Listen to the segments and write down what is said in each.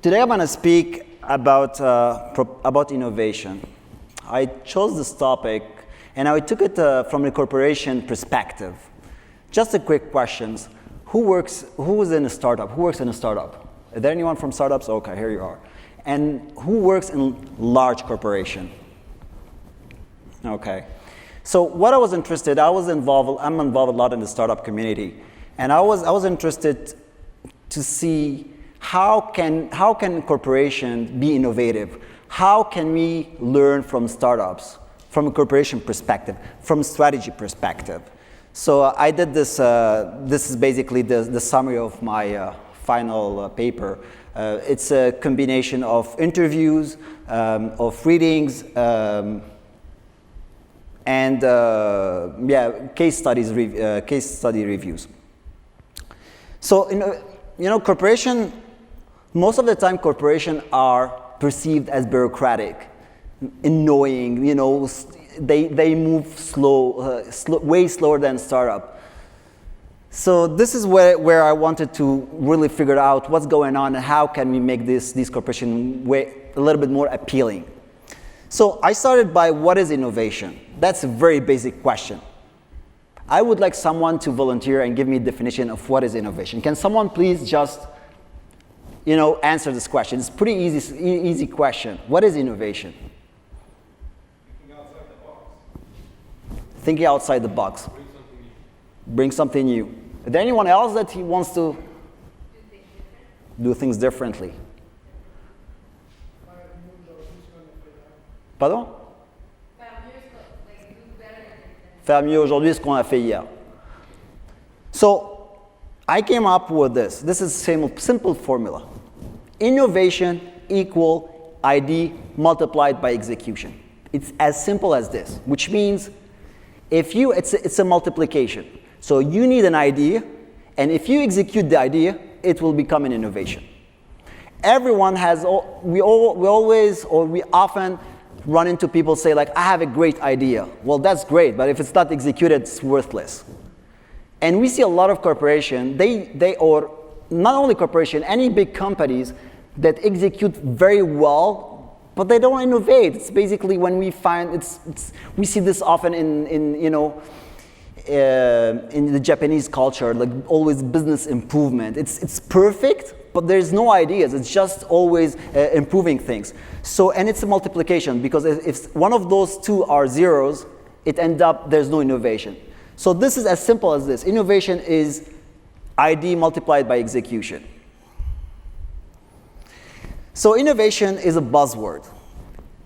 Today I'm going to speak about innovation. I chose this topic and I took it from a corporation perspective. Just a quick questions. Who is in a startup? Who works in a startup? Is there anyone from startups? Okay, here you are. And who works in large corporation? Okay. So what I was interested, I'm involved a lot in the startup community. And I was interested to see how can corporations be innovative? How can we learn from startups, from a corporation perspective, from a strategy perspective? So I did this, this is basically the summary of my final paper. It's a combination of interviews, of readings, and case study reviews. So corporation, most of the time corporations are perceived as bureaucratic, annoying. They move way slower than startup. So this is where I wanted to really figure out what's going on and how can we make these corporations a little bit more appealing. So I started by what is innovation? That's a very basic question. I would like someone to volunteer and give me a definition of what is innovation. Can someone please just answer this question? It's a pretty easy question. What is innovation? Thinking outside the box. Thinking outside the box. Bring something new. Is there anyone else that wants to do things differently? Pardon? Faire mieux aujourd'hui ce qu'on a fait hier. So I came up with this. This is a simple formula. Innovation equal ID multiplied by execution. It's as simple as this, which means it's a multiplication. So you need an idea, and if you execute the idea, it will become an innovation. Everyone has, we often run into people say like, I have a great idea. Well, that's great, but if it's not executed, it's worthless. And we see a lot of corporations, or not only corporation, any big companies that execute very well, but they don't innovate. It's basically when we find, we see this often in the Japanese culture, like always business improvement. It's perfect, but there's no ideas. It's just always improving things. So, and it's a multiplication, because if one of those two are zeros, it ends up there's no innovation. So this is as simple as this. Innovation is ID multiplied by execution. So innovation is a buzzword.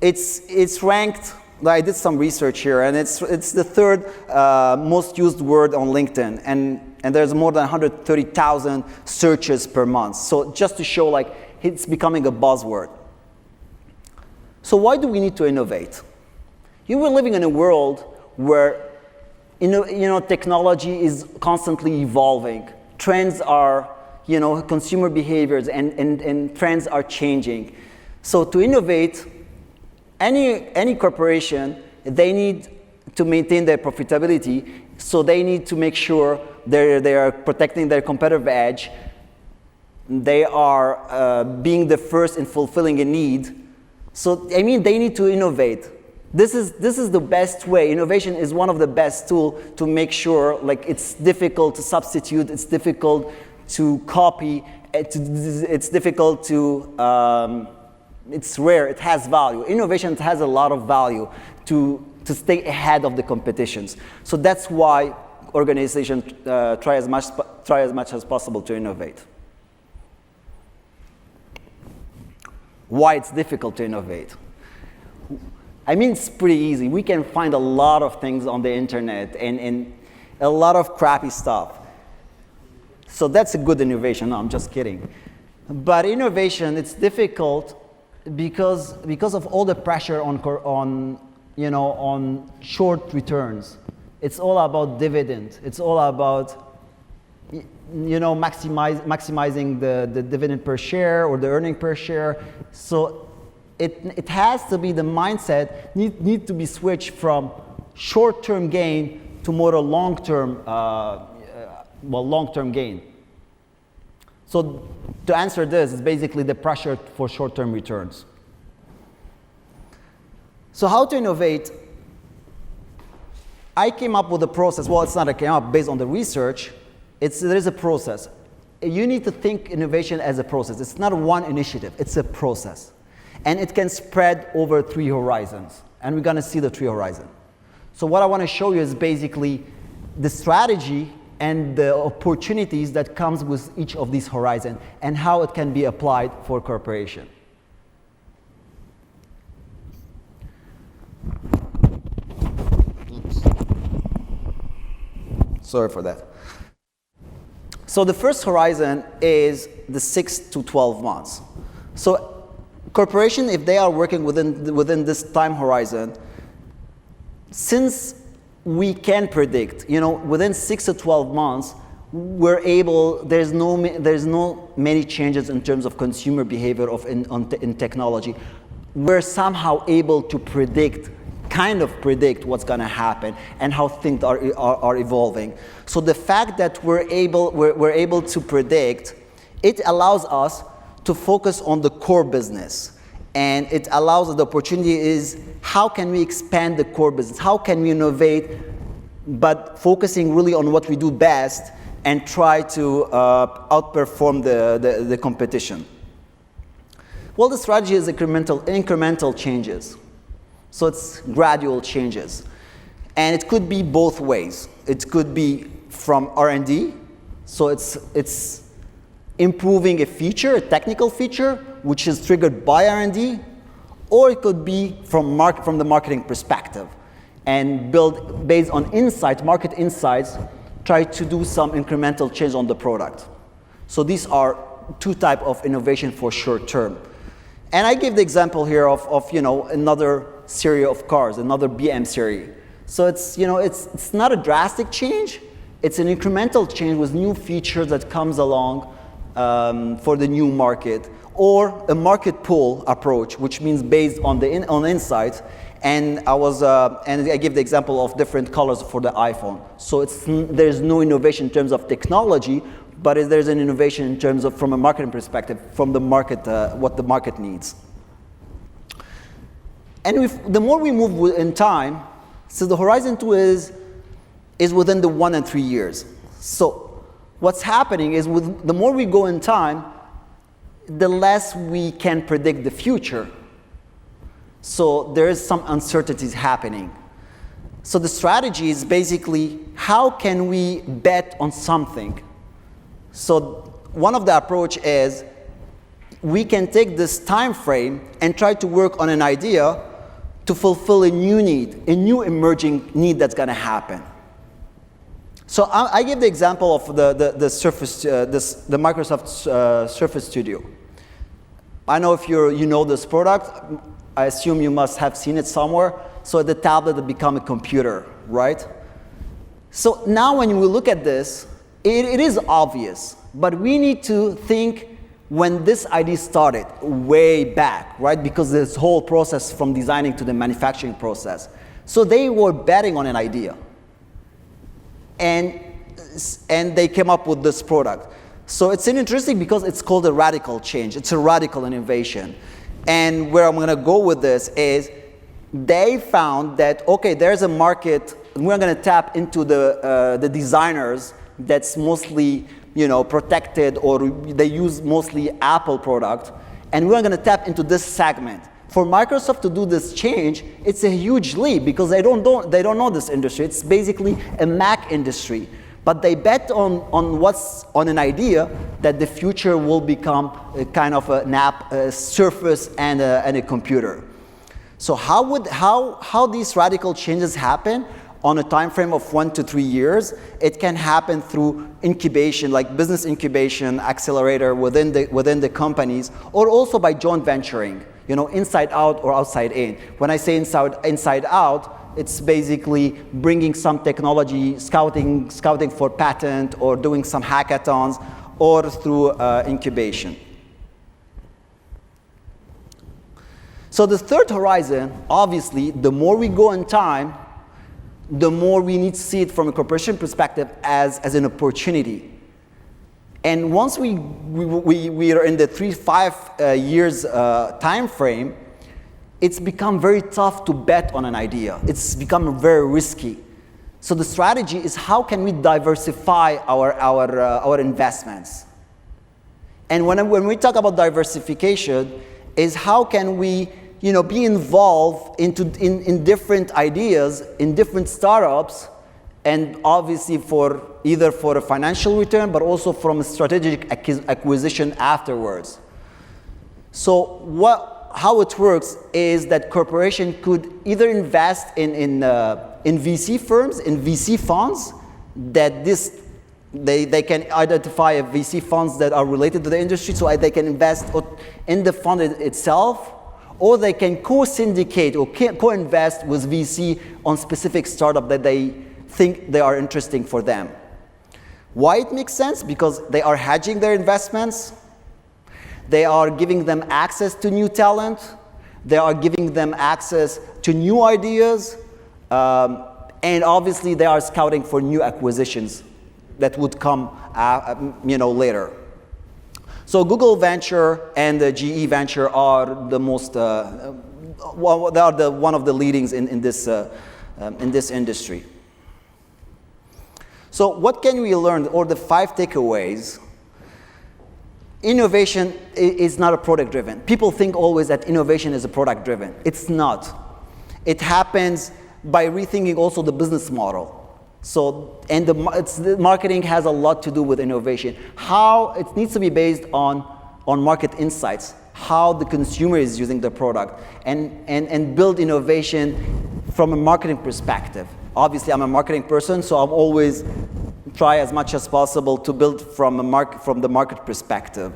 It's ranked. I did some research here, and it's the third most used word on LinkedIn, and there's more than 130,000 searches per month. So just to show like it's becoming a buzzword. So why do we need to innovate? We're living in a world where technology is constantly evolving. Trends are, consumer behaviors and trends are changing. So to innovate, any corporation, they need to maintain their profitability, so they need to make sure they are protecting their competitive edge. They are being the first in fulfilling a need. So they need to innovate. This is the best way. Innovation is one of the best tools to make sure it's difficult to substitute, it's difficult to copy, it's difficult to it's rare, it has value. Innovation has a lot of value to stay ahead of the competitions. So that's why organizations try as much as possible to innovate. Why it's difficult to innovate? It's pretty easy. We can find a lot of things on the internet and a lot of crappy stuff. So that's a good innovation. No, I'm just kidding. But innovation, it's difficult because of all the pressure on short returns. It's all about dividend. It's all about maximizing the dividend per share or the earning per share. So it has to be, the mindset need to be switched from short-term gain to more long-term gain. So to answer this is basically the pressure for short-term returns. So how to innovate? I came up with a process. Well, it's not I came up based on the research. There is a process. You need to think innovation as a process. It's not one initiative. It's a process. And it can spread over 3 horizons. And we're going to see the 3 horizons. So what I want to show you is basically the strategy and the opportunities that comes with each of these horizons and how it can be applied for corporation. Oops. Sorry for that. So the first horizon is the 6 to 12 months. So corporation, if they are working within this time horizon, since we can predict, within 6 to 12 months, we're able, there's no many changes in terms of consumer behavior in technology. We're somehow able to predict what's going to happen and how things are evolving. So the fact that we're able to predict, it allows us to focus on the core business. And it allows the opportunity is how can we expand the core business? How can we innovate, but focusing really on what we do best and try to outperform the competition? Well, the strategy is incremental changes. So it's gradual changes. And it could be both ways. It could be from R&D, so it's improving a feature, a technical feature, which is triggered by R&D, or it could be from the marketing perspective and build based on market insights, try to do some incremental change on the product. So these are 2 types of innovation for short term. And I give the example here of another series of cars, another BM series. So it's not a drastic change. It's an incremental change with new features that comes along for the new market, or a market pull approach, which means based on insights. And I give the example of different colors for the iPhone. So there's no innovation in terms of technology, but there's an innovation in terms of, from a marketing perspective, from the market, what the market needs. And the more we move in time, so the horizon 2 is within the 1 and 3 years. So what's happening is the more we go in time, the less we can predict the future. So there is some uncertainties happening. So the strategy is basically how can we bet on something? So one of the approach is we can take this time frame and try to work on an idea to fulfill a new need, a new emerging need that's going to happen. So I give the example of the Surface, the Microsoft Surface Studio. I know if you know this product, I assume you must have seen it somewhere. So the tablet had become a computer, right? So now when we look at this, it is obvious, but we need to think when this idea started way back, right? Because this whole process from designing to the manufacturing process. So they were betting on an idea. And they came up with this product. So it's interesting because it's called a radical change. It's a radical innovation. And where I'm going to go with this is they found that, okay, there's a market, and we're going to tap into the designers that's mostly protected, or they use mostly Apple product, and we're going to tap into this segment. For Microsoft to do this change, it's a huge leap because they don't know this industry. It's basically a Mac industry. But they bet on an idea that the future will become a kind of a Surface and a computer. So how these radical changes happen on a time frame of 1 to 3 years? It can happen through incubation, like business incubation, accelerator within the companies, or also by joint venturing, inside out or outside in. When I say inside out, it's basically bringing some technology, scouting for patent, or doing some hackathons, or through incubation. So the third horizon, obviously, the more we go in time, the more we need to see it from a corporation perspective as an opportunity. And once we are in the 3-5 years time frame, it's become very tough to bet on an idea. It's become very risky. So the strategy is how can we diversify our investments? And when we talk about diversification, is how can we be involved in different ideas, in different startups, and obviously either for a financial return, but also from a strategic acquisition afterwards. So how it works is that corporation could either invest in VC firms, in VC funds, that they can identify a VC funds that are related to the industry, so they can invest in the fund itself, or they can co-syndicate or co-invest with VC on specific startup that they think they are interesting for them. Why it makes sense? Because they are hedging their investments. They are giving them access to new talent. They are giving them access to new ideas. And obviously, they are scouting for new acquisitions that would come later. So Google Venture and the GE Venture are the most, they are one of the leadings in this industry. So what can we learn, or the 5 takeaways? Innovation is not a product-driven. People think always that innovation is a product-driven. It's not. It happens by rethinking also the business model. So, and the marketing has a lot to do with innovation. How it needs to be based on market insights, how the consumer is using the product, and build innovation from a marketing perspective. Obviously, I'm a marketing person, so I'm always try as much as possible to build from the market perspective.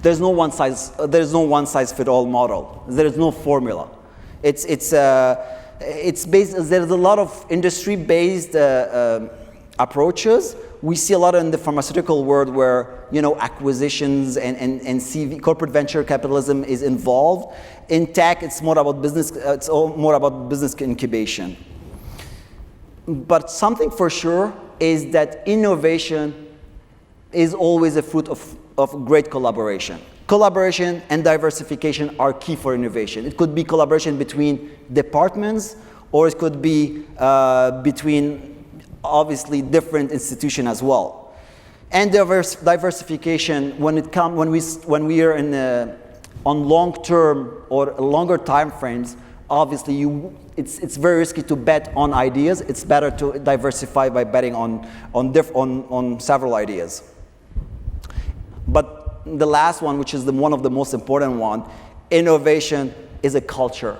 There's no one size fit all model. There is no formula. It's based. There's a lot of industry-based approaches. We see a lot in the pharmaceutical world where acquisitions and CV, corporate venture capitalism is involved. In tech, it's more about business. It's more about business incubation. But something for sure is that innovation is always a fruit of great collaboration. Collaboration and diversification are key for innovation. It could be collaboration between departments, or it could be between, obviously, different institutions as well. And diversification, when we are on long-term or longer time frames, obviously, it's very risky to bet on ideas. It's better to diversify by betting on several ideas. But the last one, which is one of the most important one, innovation is a culture.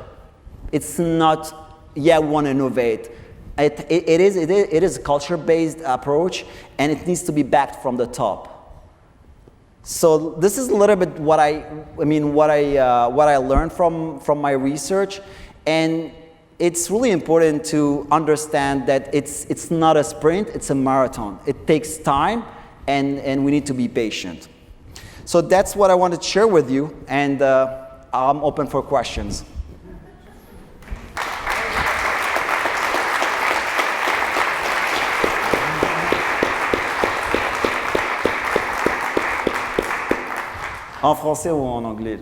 It's not, we want to innovate. It is a culture-based approach, and it needs to be backed from the top. So this is a little bit what I learned from my research, and it's really important to understand that it's not a sprint, it's a marathon. It takes time, and we need to be patient. So that's what I wanted to share with you, and I'm open for questions. En français ou en anglais?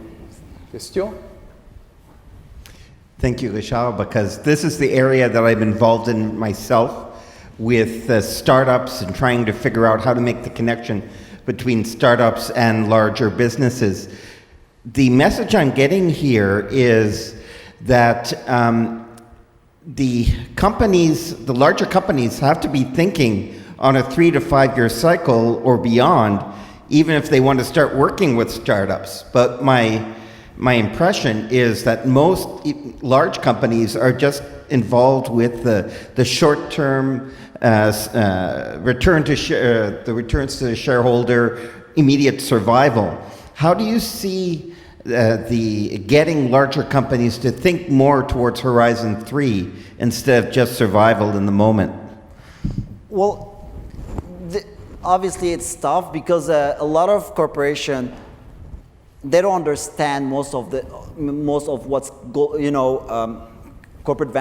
Question? Thank you, Richard, because this is the area that I'm involved in myself with startups and trying to figure out how to make the connection between startups and larger businesses. The message I'm getting here is that the larger companies have to be thinking on a 3 to 5 year cycle or beyond, even if they want to start working with startups. But my impression is that most large companies are just involved with the short-term returns to the shareholder, immediate survival. How do you see getting larger companies to think more towards Horizon 3 instead of just survival in the moment? Well, obviously it's tough because a lot of corporations, they don't understand most of what's corporate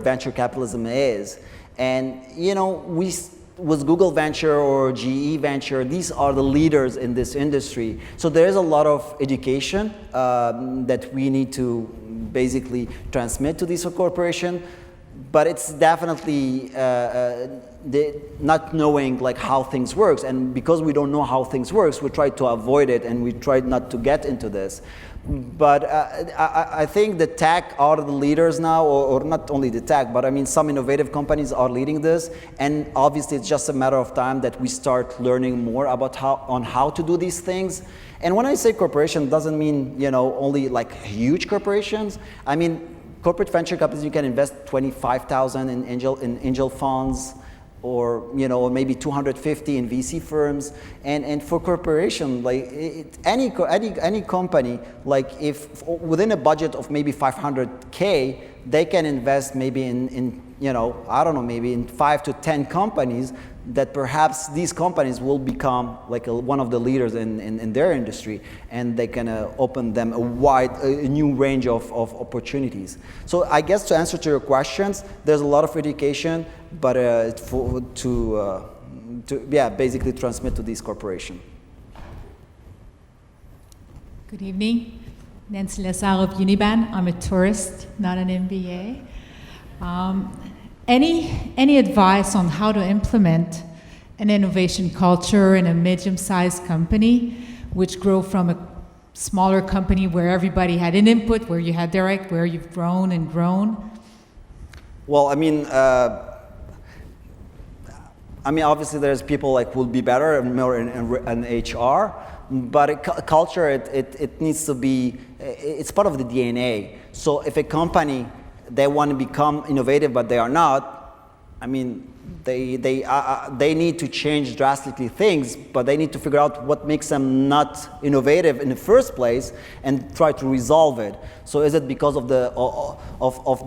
venture capitalism is, and with Google Venture or GE Venture, these are the leaders in this industry. So there is a lot of education that we need to basically transmit to these corporations, but it's definitely not knowing like how things works. And because we don't know how things works, we try to avoid it and we try not to get into this. But I think the tech are the leaders now, or not only the tech, but I mean some innovative companies are leading this, and obviously it's just a matter of time that we start learning more about how to do these things. And when I say corporation, doesn't mean only like huge corporations. I mean corporate venture companies, you can invest $25,000 in angel funds, or maybe 250 in VC firms, and for corporation, like any company, like if within a budget of maybe 500K, they can invest maybe in I don't know, maybe in 5 to 10 companies, that perhaps these companies will become like one of the leaders in their industry, and they can open them a new range of opportunities. So I guess to answer to your questions, there's a lot of education, but basically transmit to these corporations. Good evening. Nancy Lazar of Uniban. I'm a tourist, not an MBA. Any advice on how to implement an innovation culture in a medium-sized company, which grew from a smaller company where everybody had an input, where you had direct, where you've grown and grown? Well, I mean, obviously there's people like will be better and more in HR, but culture, it needs to be, it's part of the DNA. So if a company, they want to become innovative, but they are not, I mean, they need to change drastically things, but they need to figure out what makes them not innovative in the first place and try to resolve it. So is it because of the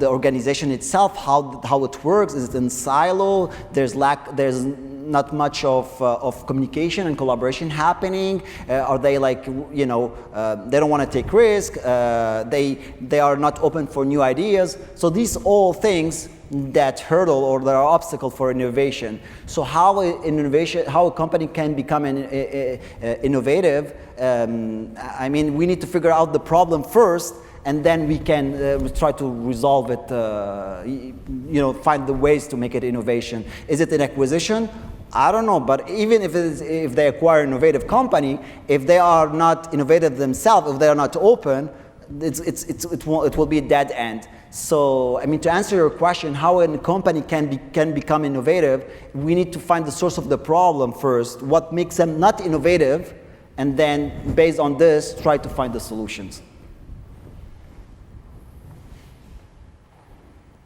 organization itself, how it works? Is it in silo? There's not much of communication and collaboration happening. Are they like, they don't want to take risk. They are not open for new ideas. So these all things that hurdle or that are obstacle for innovation. So how a company can become innovative, I mean, we need to figure out the problem first, and then we can try to resolve it, find the ways to make it innovation. Is it an acquisition? I don't know, but even if they acquire an innovative company, if they are not innovative themselves, if they are not open, it will be a dead end. So, I mean, to answer your question, how a company can become innovative, we need to find the source of the problem first, what makes them not innovative, and then based on this, try to find the solutions.